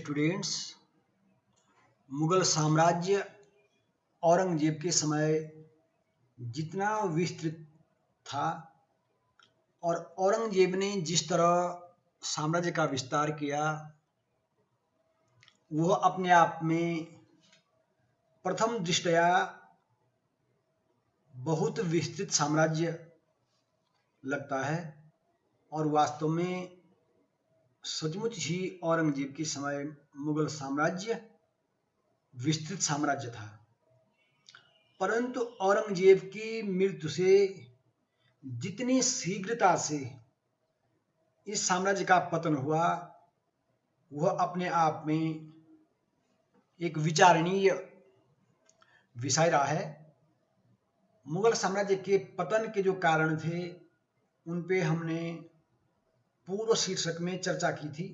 Students, Mughal साम्राज्य औरंगजेब के समय जितना विस्तृत था और औरंगजेब ने जिस तरह साम्राज्य का विस्तार किया, वह अपने आप में प्रथम दृष्टया बहुत विस्तृत साम्राज्य लगता है और वास्तव में सचमुच ही औरंगजेब के समय मुगल साम्राज्य विस्तृत साम्राज्य था। परंतु औरंगजेब की मृत्यु से जितनी शीघ्रता से इस साम्राज्य का पतन हुआ, वह अपने आप में एक विचारणीय विषय रहा है। मुगल साम्राज्य के पतन के जो कारण थे, उन पे हमने पूर्व शीर्षक में चर्चा की थी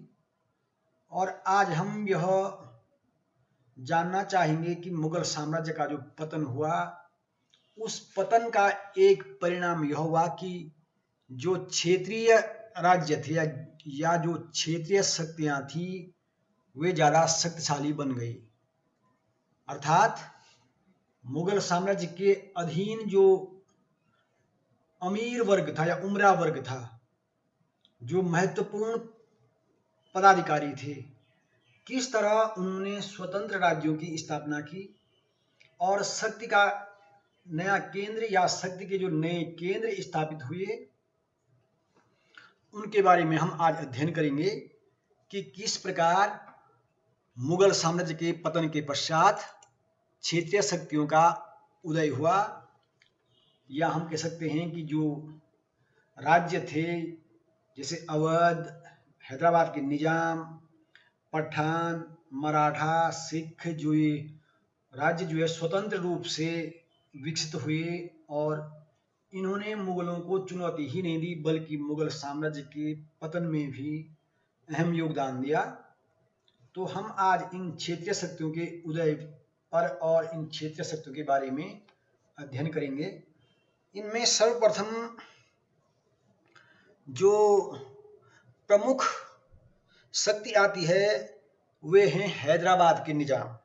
और आज हम यह जानना चाहेंगे कि मुगल साम्राज्य का जो पतन हुआ, उस पतन का एक परिणाम यह हुआ कि जो क्षेत्रीय राज्य थे या जो क्षेत्रीय शक्तियां थी, वे ज़्यादा शक्तिशाली बन गई। अर्थात मुगल साम्राज्य के अधीन जो अमीर वर्ग था या उमरा वर्ग था, जो महत्वपूर्ण पदाधिकारी थे, किस तरह उन्होंने स्वतंत्र राज्यों की स्थापना की और शक्ति का नया केंद्र या शक्ति के जो नए केंद्र स्थापित हुए, उनके बारे में हम आज अध्ययन करेंगे कि किस प्रकार मुगल साम्राज्य के पतन के पश्चात क्षेत्रीय शक्तियों का उदय हुआ, या हम कह सकते हैं कि जो राज्य थे जैसे अवध, हैदराबाद के निजाम, पठान, मराठा, सिख, जो ये राज्य जो है स्वतंत्र रूप से विकसित हुए और इन्होंने मुगलों को चुनौती ही नहीं दी, बल्कि मुगल साम्राज्य के पतन में भी अहम योगदान दिया। तो हम आज इन क्षेत्रीय शक्तियों के उदय पर और इन क्षेत्रीय शक्तियों के बारे में अध्ययन करेंगे। इनमें सर्वप्रथम जो प्रमुख शक्ति आती है, वे हैं हैदराबाद के निजाम।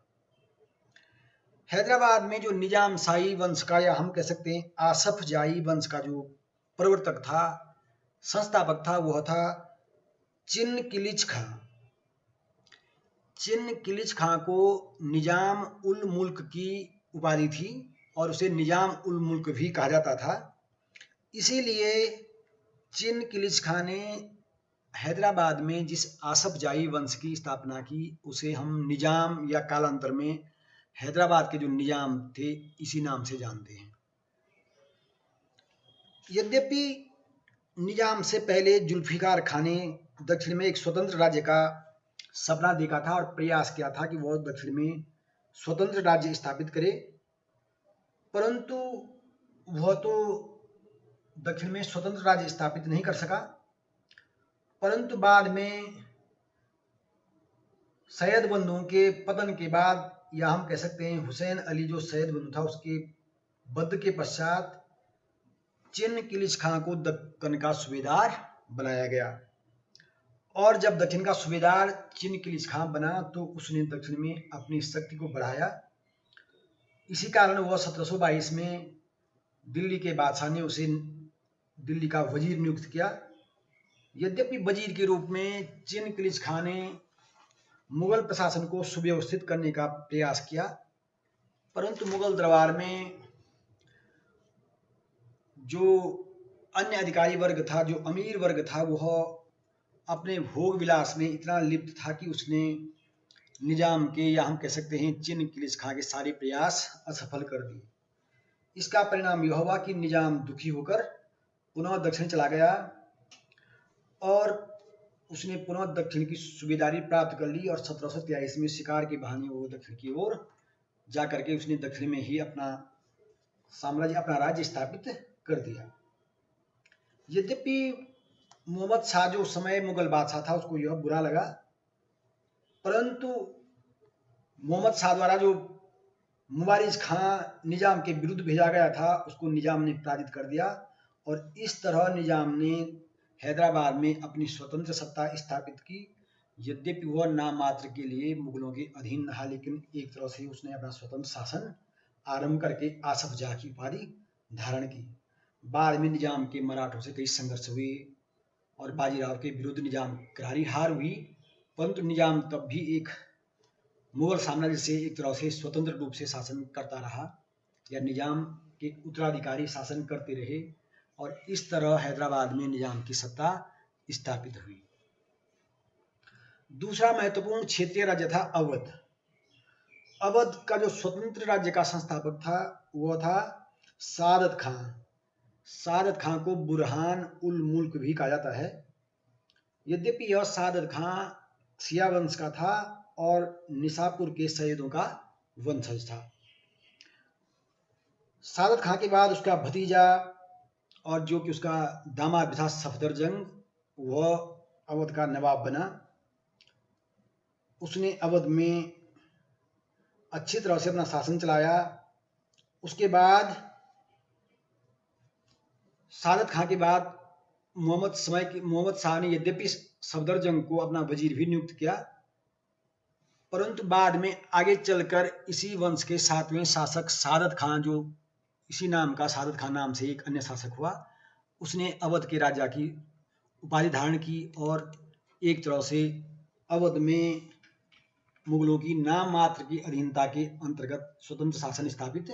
हैदराबाद में जो निजाम शाही वंश का, या हम कह सकते हैं आसफ जाही वंश का जो प्रवर्तक था, संस्थापक था, वह था चिन किलिच खां। चिन किलिच खां को निजाम उल मुल्क की उपाधि थी और उसे निजाम उल मुल्क भी कहा जाता था। इसीलिए चिन किलिच खां ने हैदराबाद में जिस आसफ जाही वंश की स्थापना की, उसे हम निजाम या कालांतर में हैदराबाद के जो निजाम थे, इसी नाम से जानते हैं। यद्यपि निजाम से पहले जुल्फिकार खां ने दक्षिण में एक स्वतंत्र राज्य का सपना देखा था और प्रयास किया था कि वह दक्षिण में स्वतंत्र राज्य स्थापित करे, परंतु वह तो दक्षिण में स्वतंत्र राज्य स्थापित नहीं कर सका। परंतु बाद में सैयद बंधुओं के पतन के बाद, या हम कह सकते हैं हुसैन अली जो सैयद बंधु था, उसके वध के पश्चात चिन किलिच खां को दक्कन का सूबेदार बनाया गया और जब दक्षिण का सूबेदार चिन किलिच खां बना, तो उसने दक्षिण में अपनी शक्ति को बढ़ाया। इसी कारण वह 1722 में दिल्ली के बादशाह ने उसे दिल्ली का वजीर नियुक्त किया। यद्यपि वजीर के रूप में चिन किलिच खां ने मुगल प्रशासन को सुव्यवस्थित करने का प्रयास किया, परंतु मुगल दरबार में जो अन्य अधिकारी वर्ग था, जो अमीर वर्ग था, वह अपने भोग विलास में इतना लिप्त था कि उसने निजाम के, या हम कह सकते हैं चिन किलिच खां के सारे प्रयास असफल कर दिए। इसका परिणाम यह हुआ कि निजाम दुखी होकर पुनः दक्षिण चला गया और उसने पुनः दक्षिण की सूबेदारी प्राप्त कर ली और 1723 में शिकार के बहाने वो दक्षिण की ओर जाकर के उसने दक्षिण में ही अपना साम्राज्य, अपना राज्य स्थापित कर दिया। यद्यपि मोहम्मद शाह जो उस समय मुगल बादशाह था, उसको यह बुरा लगा, परंतु मोहम्मद शाह द्वारा जो मुबारिज खां निजाम के विरुद्ध भेजा गया था, उसको निजाम ने पराजित कर दिया और इस तरह निजाम ने हैदराबाद में अपनी स्वतंत्र सत्ता स्थापित की यद्यपि वह नाम मात्र के लिए मुगलों के अधीन रहा, लेकिन एक तरह से उसने अपना स्वतंत्र शासन आरंभ करके आसफ जाह की उपाधि धारण की। बाद में निजाम के मराठों से कई संघर्ष हुए और बाजीराव के विरुद्ध निजाम करारी हार हुई, परंतु निजाम तब भी एक मुगल साम्राज्य से एक तरह से स्वतंत्र रूप से शासन करता रहा, या निजाम के उत्तराधिकारी शासन करते रहे, और इस तरह हैदराबाद में निजाम की सत्ता स्थापित हुई। दूसरा महत्वपूर्ण क्षेत्रीय राज्य था अवध। अवध का जो स्वतंत्र राज्य का संस्थापक था वह था सादत खां। सादत खां को बुरहान उल मुल्क भी कहा जाता है। यद्यपि यह सादत खां शिया वंश का था और निसापुर के सैयदों का वंशज था। सादत खां के बाद उसका भतीजा और जो कि उसका दामाद भी था सफदरजंग, वह अवध का नवाब बना। उसने अवध में अच्छी तरह से अपना शासन चलाया। उसके बाद सादत खां के बाद मोहम्मद शाह ने यद्यपि सफदरजंग को अपना वजीर भी नियुक्त किया, परंतु बाद में आगे चलकर इसी वंश के 7वें शासक सादत खां, जो इसी नाम का सादत खां नाम से एक अन्य शासक हुआ, उसने अवध के राजा की उपाधि धारण की और एक तरह से अवध में मुगलों की नाम मात्र की अधीनता के अंतर्गत स्वतंत्र शासन स्थापित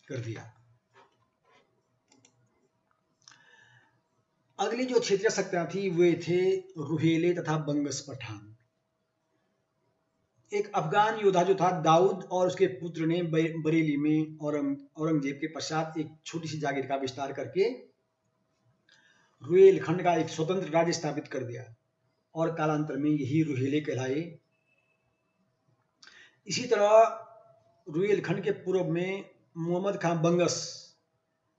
कर दिया। अगली जो क्षेत्रीय शक्तियां थी वे थे रुहेले तथा बंगस पठान। एक अफगान योद्धा जो था दाऊद और उसके पुत्र ने बरेली में औरंगजेब के पश्चात एक छोटी सी जागीर का विस्तार करके रुहेलखंड का एक स्वतंत्र राज्य स्थापित कर दिया और कालांतर में यही रुहेले कहलाए। इसी तरह रुहेलखंड के पूर्व में मोहम्मद खां बंगस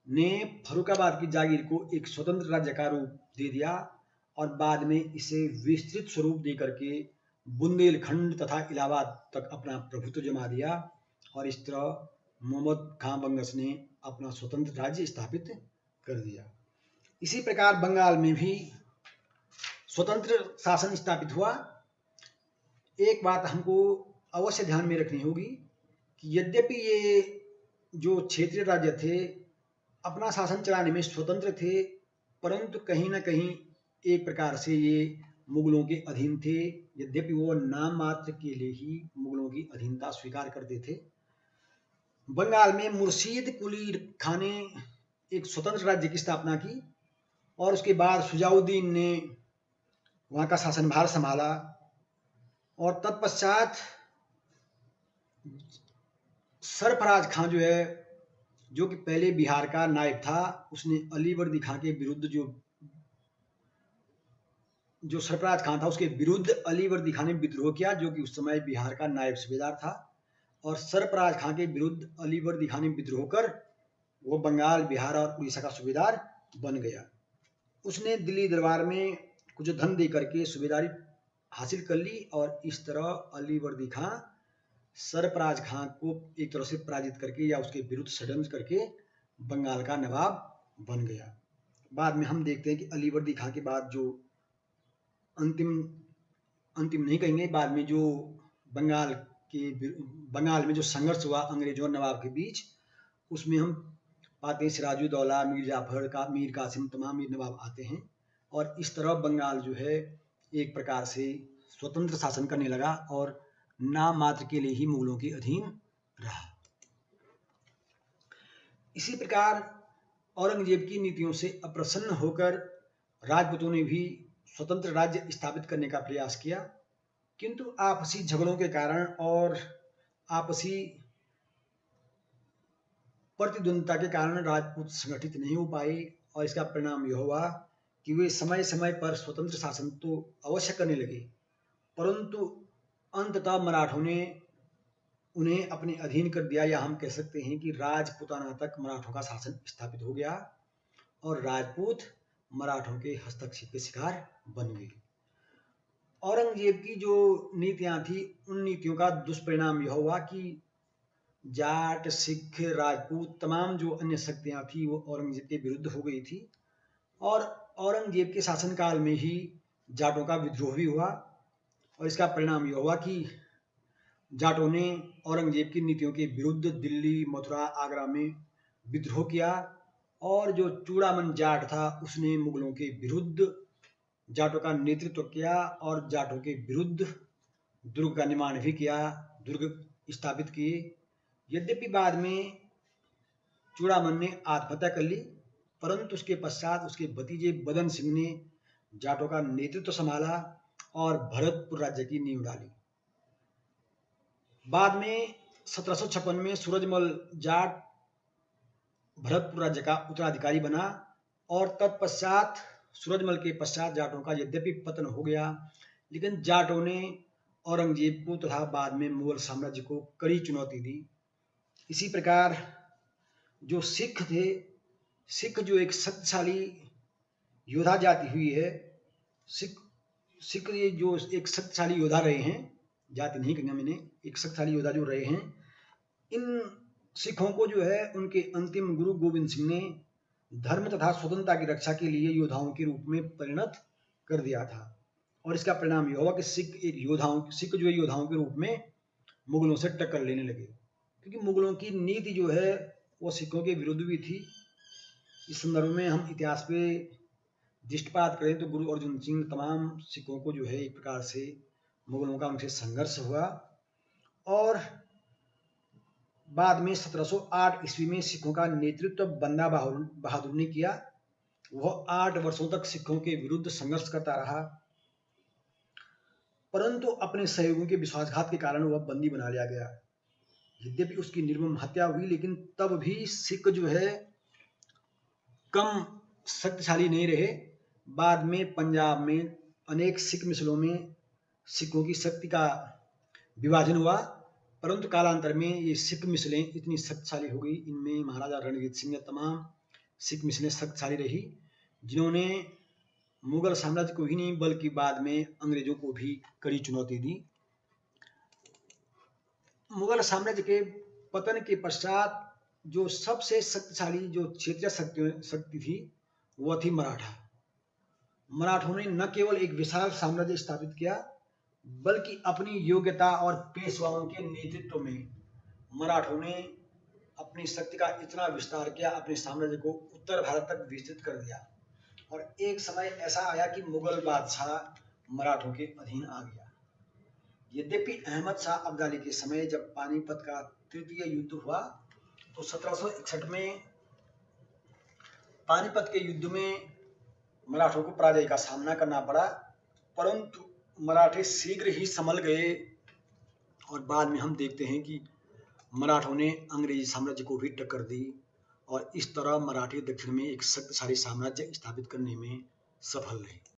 ने फर्रुखाबाद की जागीर को एक स्वतंत्र राज्य का रूप दे दिया और बाद में इसे विस्तृत स्वरूप देकर के बुंदेलखंड तथा इलाहाबाद तक अपना प्रभुत्व जमा दिया और इस तरह मोहम्मद खां बंगस ने अपना स्वतंत्र राज्य स्थापित कर दिया। इसी प्रकार बंगाल में भी स्वतंत्र शासन स्थापित हुआ। एक बात हमको अवश्य ध्यान में रखनी होगी कि यद्यपि ये जो क्षेत्रीय राज्य थे अपना शासन चलाने में स्वतंत्र थे, परंतु कहीं ना कहीं एक प्रकार से ये मुगलों के अधीन थे। यद्यपि वो नाम मात्र के लिए ही मुगलों की अधीनता स्वीकार करते थे। बंगाल में मुर्शीद कुली खां ने एक स्वतंत्र राज्य की स्थापना की और उसके बाद सुजाउद्दीन ने वहाँ का शासनभार संभाला और तत्पश्चात सरफराज खां जो है, जो कि पहले बिहार का नायब था, उसने अलीवर्दी खां के विरुद्ध जो सरफराज खां था उसके विरुद्ध अलीवर्दी खां ने विद्रोह किया, जो कि उस समय बिहार का नायब सूबेदार था। और सरफराज खां के विरुद्ध अलीवर्दी खां ने विद्रोह कर वो बंगाल, बिहार और उड़ीसा का सूबेदार बन गया। उसने दिल्ली दरबार में कुछ धन दे करके सूबेदारी हासिल कर ली और इस तरह अलीवर्दी खां सरफराज खां को एक तरह से पराजित करके या उसके विरुद्ध षड्यंत्र करके बंगाल का नवाब बन गया। बाद में हम देखते हैं कि अलीवर्दी खां के बाद जो अंतिम नहीं कहेंगे, बाद में जो बंगाल में जो संघर्ष हुआ अंग्रेजों और नवाब के बीच, उसमें हम पाते हैं सिराजुद्दौला, मीर जाफर का, मीर कासिम, तमाम मीर नवाब आते हैं और इस तरह बंगाल जो है एक प्रकार से स्वतंत्र शासन करने लगा और नाम मात्र के लिए ही मुगलों के अधीन रहा। इसी प्रकार औरंगजेब की नीतियों से अप्रसन्न होकर राजपूतों ने भी स्वतंत्र राज्य स्थापित करने का प्रयास किया, किंतु आपसी झगड़ों के कारण और आपसी प्रतिद्वंदता के कारण राजपूत संगठित नहीं हो पाए और इसका परिणाम यह हुआ कि वे समय समय पर स्वतंत्र शासन तो अवश्य करने लगे, परंतु अंततः मराठों ने उन्हें अपने अधीन कर दिया, या हम कह सकते हैं कि राजपूताना तक मराठों का शासन स्थापित हो गया और राजपूत मराठों के हस्तक्षेप के शिकार बन गए। औरंगजेब की जो नीतियां थी उन नीतियों का दुष्परिणाम यह हुआ कि जाट, सिख, राजपूत तमाम जो अन्य शक्तियां थी वो औरंगजेब के विरुद्ध हो गई थी और औरंगजेब के शासनकाल में ही जाटों का विद्रोह भी हुआ और इसका परिणाम यह हुआ कि जाटों ने औरंगजेब की नीतियों के विरुद्ध दिल्ली, मथुरा, आगरा में विद्रोह किया और जो चूड़ामन जाट था उसने मुगलों के विरुद्ध जाटों का नेतृत्व किया और जाटों के विरुद्ध दुर्ग का निर्माण भी किया, दुर्ग स्थापित किए। यद्यपि बाद में चूड़ामन ने आत्महत्या कर ली, परंतु उसके पश्चात उसके भतीजे बदन सिंह ने जाटों का नेतृत्व संभाला और भरतपुर राज्य की नींव डाली। बाद में 1756 में सूरजमल जाट भरतपुर राज्य का उत्तराधिकारी बना और तत्पश्चात सूरजमल के पश्चात जाटों का यद्यपि पतन हो गया, लेकिन जाटों ने औरंगजेब को तथा बाद में मुगल साम्राज्य को कड़ी चुनौती दी। इसी प्रकार जो सिख थे, सिख जो एक शक्तिशाली योद्धा जाति हुई है, सिख ये जो एक शक्तिशाली योद्धा रहे हैं, जाति नहीं कहना मैंने, एक शक्तिशाली योद्धा जो रहे हैं, इन सिखों को जो है उनके अंतिम गुरु गोविंद सिंह ने धर्म तथा स्वतंत्रता की रक्षा के लिए योद्धाओं के रूप में परिणत कर दिया था। और इसका परिणाम यह हुआ कि सिख जो योद्धाओं के रूप में मुगलों से टक्कर लेने लगे, क्योंकि मुगलों की नीति जो है वो सिखों के विरुद्ध भी थी। इस संदर्भ में हम इतिहास पे दृष्टिपात करें तो गुरु अर्जुन सिंह तमाम सिखों को जो है एक प्रकार से मुगलों का उनसे संघर्ष हुआ और बाद में 1708 ईस्वी में सिखों का नेतृत्व बंदा बहादुर ने किया। वह 8 वर्षों तक सिखों के विरुद्ध संघर्ष करता रहा, परंतु अपने सहयोगियों के विश्वासघात के कारण वह बंदी बना लिया गया। यद्यपि उसकी निर्मम हत्या हुई, लेकिन तब भी सिख जो है कम शक्तिशाली नहीं रहे। बाद में पंजाब में अनेक सिख मिसलों में सिखों की शक्ति का विभाजन हुआ, परंतु कालांतर में ये सिख मिसलें इतनी शक्तिशाली हो गई, इनमें महाराजा रणजीत सिंह ने तमाम सिख मिसलें शक्तिशाली रही, जिन्होंने मुगल साम्राज्य को ही नहीं बल्कि बाद में अंग्रेजों को भी कड़ी चुनौती दी। मुगल साम्राज्य के पतन के पश्चात जो सबसे शक्तिशाली जो क्षेत्रीय शक्ति थी वह थी मराठा। मराठों ने न केवल एक विशाल साम्राज्य स्थापित किया, बल्कि अपनी योग्यता और पेशवाओं के नेतृत्व में मराठों ने अपनी शक्ति का इतना विस्तार किया, अपने साम्राज्य को उत्तर भारत तक विस्तृत कर दिया। और एक समय ऐसा आया कि मुगल बादशाह मराठों के अधीन आ गया। यद्यपि अहमद शाह अब्दाली के समय जब पानीपत का तृतीय युद्ध हुआ तो 1761 में पानीपत के युद्ध में मराठों को पराजय का सामना करना पड़ा, परंतु मराठे शीघ्र ही संभल गए और बाद में हम देखते हैं कि मराठों ने अंग्रेजी साम्राज्य को भी टक्कर दी और इस तरह मराठी दक्षिण में एक शक्तिशाली साम्राज्य स्थापित करने में सफल रहे।